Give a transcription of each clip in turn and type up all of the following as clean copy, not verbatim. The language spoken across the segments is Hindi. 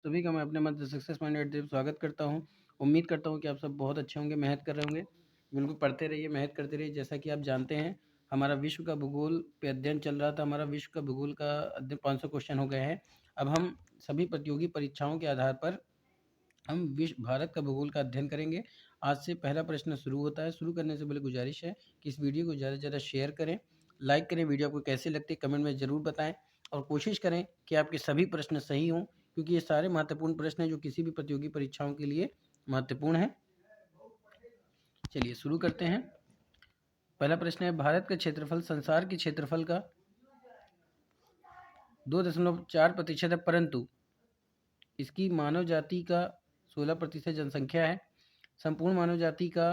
सभी का मैं अपने मंच सक्सेस माइंडेड से स्वागत करता हूं। उम्मीद करता हूं कि आप सब बहुत अच्छे होंगे, मेहनत कर रहे होंगे। बिल्कुल पढ़ते रहिए, मेहनत करते रहिए। जैसा कि आप जानते हैं, हमारा विश्व का भूगोल पे अध्ययन चल रहा था। हमारा विश्व का भूगोल का अध्ययन 500 क्वेश्चन हो गए हैं। अब हम सभी प्रतियोगी परीक्षाओं के आधार पर हम विश्व भारत का भूगोल का अध्ययन करेंगे। आज से पहला प्रश्न शुरू होता है। शुरू करने से पहले गुजारिश है कि इस वीडियो को ज़्यादा से ज़्यादा शेयर करें, लाइक करें। वीडियो आपको कैसी लगती है कमेंट में ज़रूर बताएं और कोशिश करें कि आपके सभी प्रश्न सही हों, क्योंकि ये सारे महत्वपूर्ण प्रश्न हैं जो किसी भी प्रतियोगी परीक्षाओं के लिए महत्वपूर्ण है। चलिए शुरू करते हैं। पहला प्रश्न है, भारत का क्षेत्रफल संसार के क्षेत्रफल का 2.4% है, परंतु इसकी मानव जाति का 16% जनसंख्या है। संपूर्ण मानव जाति का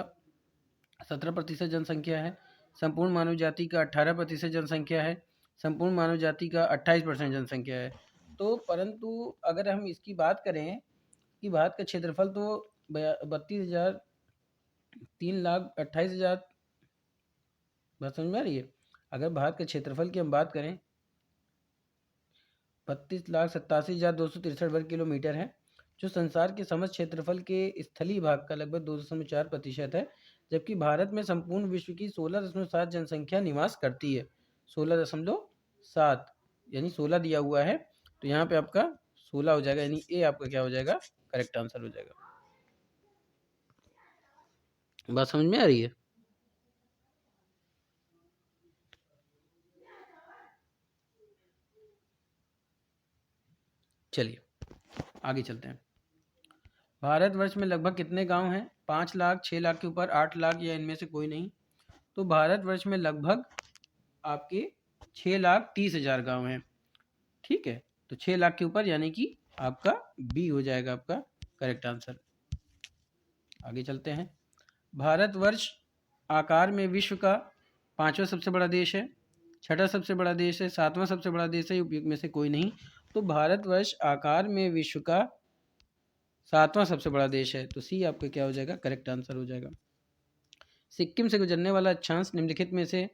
17% जनसंख्या है। संपूर्ण मानव जाति का 18% जनसंख्या है। संपूर्ण मानव जाति का 28% जनसंख्या है। तो परंतु अगर हम इसकी बात करें कि भारत का क्षेत्रफल तो 32,000 3,28,000, बात समझ में आ रही है। अगर भारत के क्षेत्रफल की हम बात करें 32,87,263 वर्ग किलोमीटर है, जो संसार के समस्त क्षेत्रफल के स्थलीय भाग का लगभग 2.4% है। जबकि भारत में संपूर्ण विश्व की 16.7 जनसंख्या निवास करती है। 16.7 यानी 16 दिया हुआ है, तो यहाँ पे आपका 16 हो जाएगा, यानी ए आपका क्या हो जाएगा, करेक्ट आंसर हो जाएगा। बात समझ में आ रही है। चलिए आगे चलते हैं। भारतवर्ष में लगभग कितने गांव हैं? 5 लाख, 6 लाख के ऊपर, 8 लाख, या इनमें से कोई नहीं? तो भारतवर्ष में लगभग आपके 6,30,000 गांव हैं। ठीक है, तो 6 लाख के ऊपर यानी कि आपका बी हो जाएगा आपका करेक्ट आंसर। आगे चलते हैं। भारतवर्ष आकार में विश्व का 5वां सबसे बड़ा देश है, 6ठा सबसे बड़ा देश है, 7वां सबसे बड़ा देश है, उपयुक्त में से कोई नहीं। तो भारतवर्ष आकार में विश्व का 7वां सबसे बड़ा देश है, तो सी आपका क्या हो जाएगा, करेक्ट आंसर हो जाएगा। सिक्किम से गुजरने वाला अक्षांश निम्नलिखित में से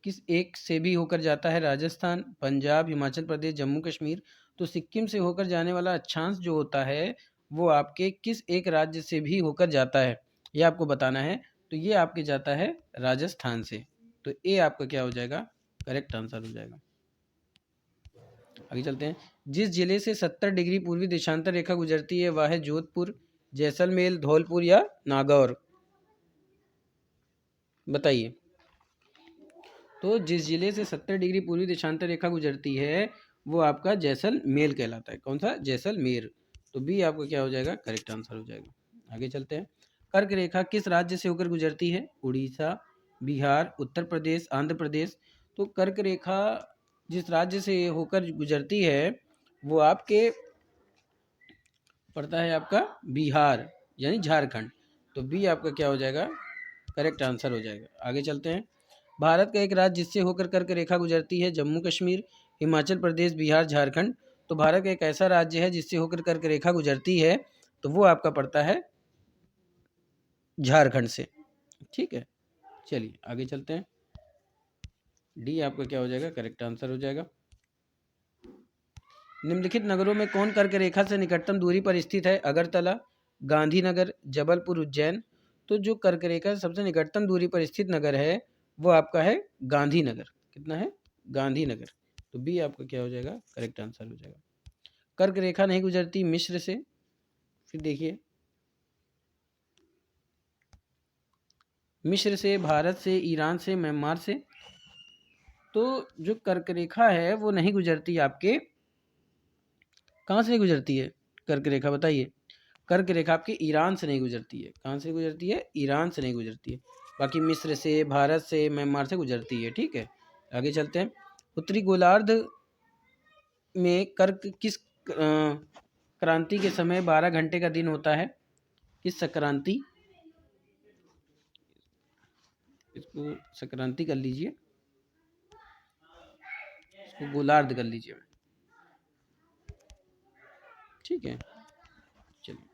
किस एक से भी होकर जाता है? राजस्थान, पंजाब, हिमाचल प्रदेश, जम्मू कश्मीर। तो सिक्किम से होकर जाने वाला अक्षांश जो होता है वो आपके किस एक राज्य से भी होकर जाता है, ये आपको बताना है। तो ये आपके जाता है राजस्थान से, तो ए आपका क्या हो जाएगा, करेक्ट आंसर हो जाएगा। आगे चलते हैं। जिस जिले से 70 डिग्री पूर्वी देशांतर रेखा गुजरती है वह है जोधपुर, जैसलमेर, धौलपुर या नागौर? बताइए। तो जिस जिले से 70 डिग्री पूर्वी देशांतर रेखा गुजरती है वो आपका जैसलमेर कहलाता है। कौन सा? जैसलमेर। तो बी आपका क्या हो जाएगा, करेक्ट आंसर हो जाएगा। आगे चलते हैं। कर्क रेखा किस राज्य से होकर गुजरती है? उड़ीसा, बिहार, उत्तर प्रदेश, आंध्र प्रदेश। तो कर्क रेखा जिस राज्य से होकर गुजरती है वो आपके पड़ता है आपका बिहार यानी झारखंड। तो बी आपका क्या हो जाएगा, करेक्ट आंसर हो जाएगा। आगे चलते हैं। भारत का एक राज्य जिससे होकर कर्क रेखा गुजरती है, जम्मू कश्मीर, हिमाचल प्रदेश, बिहार, झारखंड। तो भारत का एक ऐसा राज्य है जिससे होकर कर्क रेखा गुजरती है, तो वो आपका पड़ता है झारखंड से। ठीक है, चलिए आगे चलते हैं। डी आपका क्या हो जाएगा, करेक्ट आंसर हो जाएगा। निम्नलिखित नगरों में कौन कर्क रेखा से निकटतम दूरी पर स्थित है? अगरतला, गांधीनगर, जबलपुर, उज्जैन। तो जो कर्क रेखा से सबसे निकटतम दूरी पर स्थित नगर है वो आपका है गांधीनगर। कितना है? गांधीनगर। तो बी आपका क्या हो जाएगा, करेक्ट आंसर हो जाएगा। कर्क रेखा नहीं गुजरती मिस्र से। फिर देखिए, मिस्र से, भारत से, ईरान से, म्यांमार से। तो जो कर्क रेखा है वो नहीं गुजरती आपके, कहाँ से गुजरती है कर्क रेखा, बताइए। कर्क रेखा आपके ईरान से नहीं गुजरती है। कहाँ से गुजरती है? ईरान से नहीं गुजरती है। बाकी मिस्र से, भारत से, म्यांमार से गुजरती है। ठीक है, आगे चलते हैं। उत्तरी गोलार्ध में कर्क किस क्रांति के समय 12 घंटे का दिन होता है? किस संक्रांति? इसको संक्रांति कर लीजिए, इसको गोलार्ध कर लीजिए। ठीक है, चलिए।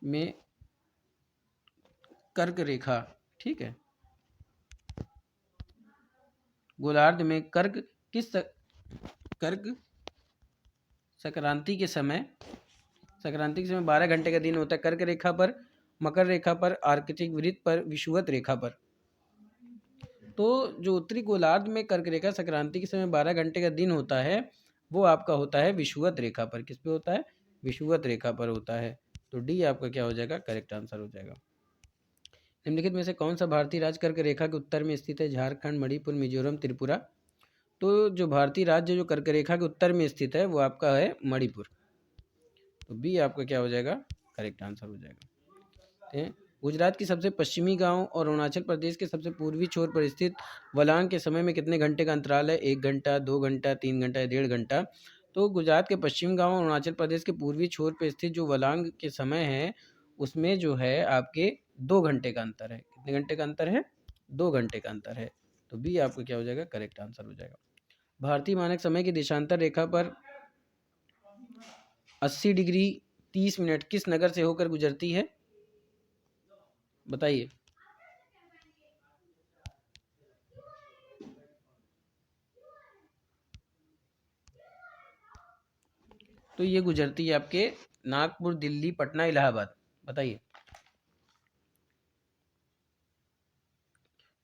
में कर्क रेखा, ठीक है, गोलार्ध में कर्क किस कर्क संक्रांति के समय 12 घंटे का दिन होता है कर्क रेखा पर, मकर रेखा पर, आर्कटिक वृत्त पर, विषुवत रेखा पर। तो जो उत्तरी गोलार्ध में कर्क रेखा संक्रांति के समय 12 घंटे का दिन होता है, वो आपका होता है विषुवत रेखा पर। किस पे होता है? विषुवत रेखा पर होता है। तो डी आपका क्या हो जाएगा? करेक्ट आंसर हो जाएगा। निम्नलिखित में से कौन सा भारतीय राज्य कर्क रेखा के उत्तर में स्थित है? झारखंड, मणिपुर, मिजोरम, त्रिपुरा। तो जो भारतीय राज्य जो कर्क रेखा के उत्तर में स्थित है वो आपका है मणिपुर। तो बी आपका क्या हो जाएगा? करेक्ट आंसर हो जाएगा। गुजरात की सबसे पश्चिमी गांव और अरुणाचल प्रदेश के सबसे पूर्वी छोर पर स्थित वलांग के समय में कितने घंटे का अंतराल है? 1 घंटा, 2 घंटा, 3 घंटा या 1.5 घंटा। तो गुजरात के पश्चिम गांव और अरुणाचल प्रदेश के पूर्वी छोर पर स्थित जो वलांग के समय है उसमें जो है आपके 2 घंटे का अंतर है। कितने घंटे का अंतर है? 2 घंटे का अंतर है। तो बी आपका क्या हो जाएगा? करेक्ट आंसर हो जाएगा। भारतीय मानक समय की देशांतर रेखा पर 80 डिग्री 30 मिनट किस नगर से होकर गुजरती है? बताइए। तो ये गुजरती है आपके नागपुर, दिल्ली, पटना, इलाहाबाद। बताइए।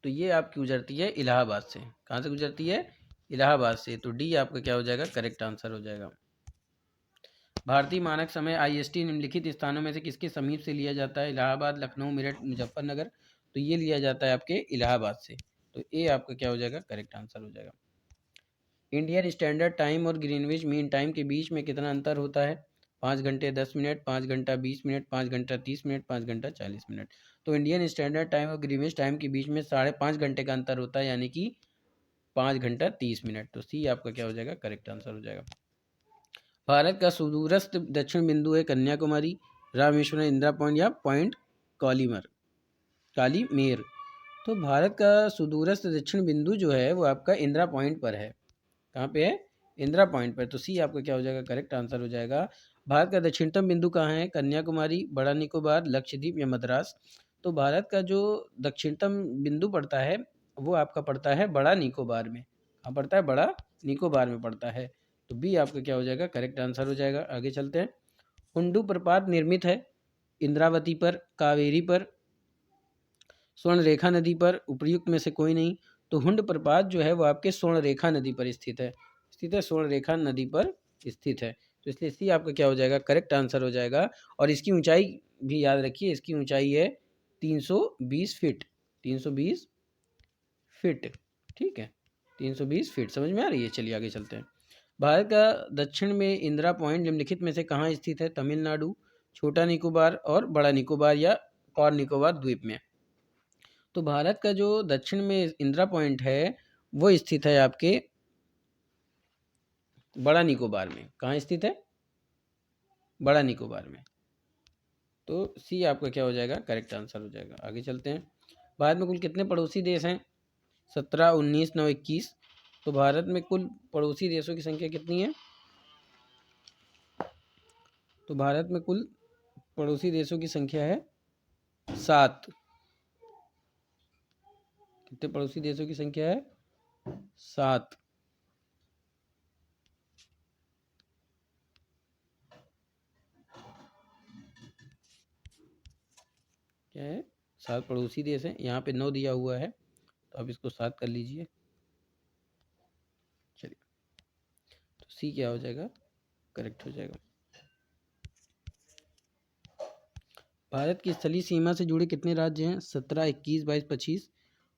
तो ये आपकी गुजरती है इलाहाबाद से। कहाँ से गुजरती है? इलाहाबाद से। तो डी आपका क्या हो जाएगा? करेक्ट आंसर हो जाएगा। भारतीय मानक समय IST निम्नलिखित स्थानों में से किसके समीप से लिया जाता है? इलाहाबाद, लखनऊ, मेरठ, मुजफ्फरनगर। तो ये लिया जाता है आपके इलाहाबाद से। तो ए आपका क्या हो जाएगा? करेक्ट आंसर हो जाएगा। इंडियन स्टैंडर्ड टाइम और ग्रीनविच मीन टाइम के बीच में कितना अंतर होता है? 5 घंटे 10 मिनट, 5 घंटा 20 मिनट, 5 घंटा 30 मिनट, 5 घंटा 40 मिनट। तो इंडियन स्टैंडर्ड टाइम और ग्रीनविच टाइम के बीच में 5.5 घंटे का अंतर होता है, यानी कि 5 घंटा 30 मिनट। तो सी आपका क्या हो जाएगा? करेक्ट आंसर हो जाएगा। भारत का सुदूरस्थ दक्षिण बिंदु है कन्याकुमारी, रामेश्वरम, इंदिरा पॉइंट या पॉइंट कालीमेर। तो भारत का सुदूरस्थ दक्षिण बिंदु जो है वो आपका इंदिरा पॉइंट पर है। कहाँ पे है? इंदिरा पॉइंट पर। तो सी आपका क्या हो जाएगा? करेक्ट आंसर हो जाएगा। भारत का दक्षिणतम बिंदु कहाँ है? कन्याकुमारी, बड़ा निकोबार, लक्षद्वीप या मद्रास। तो भारत का जो दक्षिणतम बिंदु पड़ता है वो आपका पड़ता है बड़ा निकोबार में। कहाँ पड़ता है? बड़ा निकोबार में पड़ता है। तो बी आपका क्या हो जाएगा? करेक्ट आंसर हो जाएगा। आगे चलते हैं। हुंडू प्रपात निर्मित है इंद्रावती पर, कावेरी पर, स्वर्ण रेखा नदी पर, उपयुक्त में से कोई नहीं। तो हुंड प्रपात जो है वो आपके स्वर्ण रेखा नदी पर स्थित है। स्वर्ण रेखा नदी पर स्थित है। तो इसलिए सी आपका क्या हो जाएगा? करेक्ट आंसर हो जाएगा। और इसकी ऊंचाई भी याद रखिए, इसकी ऊंचाई है 320 फीट। 320 फीट। ठीक है, 320 फीट। समझ में आ रही है? चलिए आगे चलते हैं। भारत का दक्षिण में इंदिरा पॉइंट निम्नलिखित में से कहाँ स्थित है? तमिलनाडु, छोटा निकोबार और बड़ा निकोबार या और निकोबार द्वीप में। तो भारत का जो दक्षिण में इंदिरा पॉइंट है वो स्थित है आपके बड़ा निकोबार में। कहाँ स्थित है? बड़ा निकोबार में। तो सी आपका क्या हो जाएगा? करेक्ट आंसर हो जाएगा। आगे चलते हैं। भारत में कुल कितने पड़ोसी देश हैं? 17, 19, 9, 21। तो भारत में कुल पड़ोसी देशों की संख्या कितनी है? तो भारत में कुल पड़ोसी देशों की संख्या है 7। कितने पड़ोसी देशों की संख्या है? 7। क्या है? 7 पड़ोसी देश हैं। यहाँ पे 9 दिया हुआ है, तो अब इसको 7 कर लीजिए। चलिए, तो सी क्या हो जाएगा? करेक्ट हो जाएगा। भारत की स्थलीय सीमा से जुड़े कितने राज्य हैं? 17, 21, 22, 25।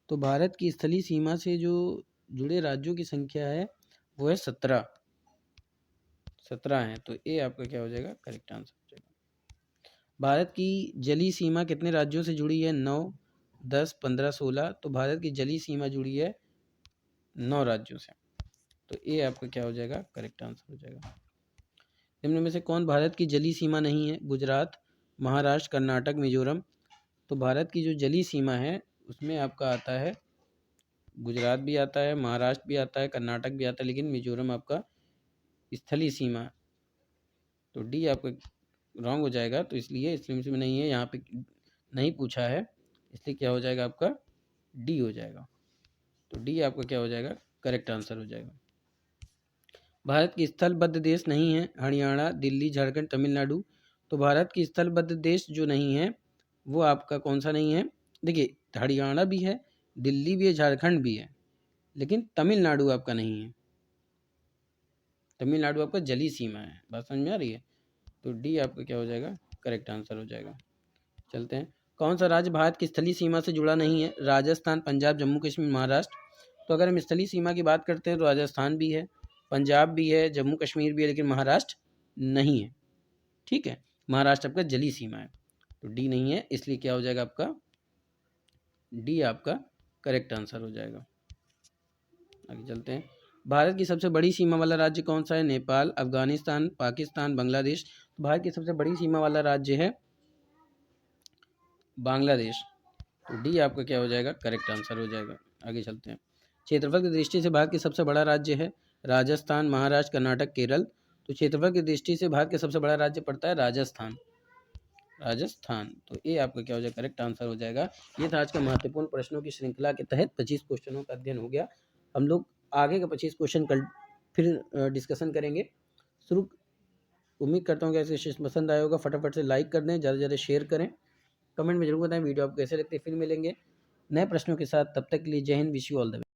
तो भारत की स्थलीय सीमा से जो जुड़े राज्यों की संख्या है वो है 17। 17 हैं। तो ए आपका क्या हो जाएगा? करेक्ट आंसर हो जाएगा। भारत की जलीय सीमा कितने राज्यों से जुड़ी है? 9, 10, 15, 16। तो भारत की जलीय सीमा जुड़ी है 9 राज्यों से। तो ए आपका क्या हो जाएगा? करेक्ट आंसर हो जाएगा। निम्न में से कौन भारत की जलीय सीमा नहीं है? गुजरात, महाराष्ट्र, कर्नाटक, मिजोरम। तो भारत की जो जलीय सीमा है उसमें आपका आता है गुजरात भी आता है, महाराष्ट्र भी आता है, कर्नाटक भी आता है, लेकिन मिजोरम आपका स्थलीय सीमा। तो डी आपका रॉन्ग हो जाएगा। तो इसलिए स्थलीय सीमा नहीं है, यहाँ पे नहीं पूछा है, इसलिए क्या हो जाएगा आपका? डी हो जाएगा। तो डी आपका क्या हो जाएगा? करेक्ट आंसर हो जाएगा। भारत की स्थलबद्ध देश नहीं है हरियाणा, दिल्ली, झारखंड, तमिलनाडु। तो भारत की स्थलबद्ध देश जो नहीं है वो आपका कौन सा नहीं है? देखिए, हरियाणा भी है, दिल्ली भी है, झारखंड भी है, लेकिन तमिलनाडु आपका नहीं है। तमिलनाडु आपका जलीय सीमा है। बात समझ में आ रही है? तो डी आपका क्या हो जाएगा? करेक्ट आंसर हो जाएगा। चलते हैं। कौन सा राज्य भारत की स्थलीय सीमा से जुड़ा नहीं है? राजस्थान, पंजाब, जम्मू कश्मीर, महाराष्ट्र। तो अगर हम स्थलीय सीमा की बात करते हैं तो राजस्थान भी है, पंजाब भी है, जम्मू कश्मीर भी है, लेकिन महाराष्ट्र नहीं है। ठीक है, महाराष्ट्र आपका जलीय सीमा है। तो डी नहीं है, इसलिए क्या हो जाएगा आपका? डी आपका करेक्ट आंसर हो जाएगा। आगे चलते हैं। भारत की सबसे बड़ी सीमा वाला राज्य कौन सा है? नेपाल, अफगानिस्तान, पाकिस्तान, बांग्लादेश। तो भारत की सबसे बड़ी सीमा वाला राज्य है बांग्लादेश। तो डी आपका क्या हो जाएगा? करेक्ट आंसर हो जाएगा। आगे चलते हैं। क्षेत्रफल की दृष्टि से भारत की सबसे बड़ा राज्य है राजस्थान, महाराष्ट्र, कर्नाटक, केरल। तो क्षेत्रफल की दृष्टि से भारत का सबसे बड़ा राज्य पड़ता है राजस्थान। राजस्थान। तो ये आपका क्या हो जाएगा? करेक्ट आंसर हो जाएगा। ये था आज का महत्वपूर्ण प्रश्नों की श्रृंखला के तहत 25 क्वेश्चनों का अध्ययन हो गया। हम लोग आगे का 25 क्वेश्चन कल फिर डिस्कशन करेंगे। शुरू उम्मीद करता हूँ कि ऐसे सेशन पसंद आया होगा। फटाफट से लाइक कर दें, ज़्यादा से ज़्यादा शेयर करें, कमेंट में जरूर बताएं वीडियो आपको कैसे लगते हैं। फिर मिलेंगे नए प्रश्नों के साथ, तब तक के लिए जय Hind, wish you all the best.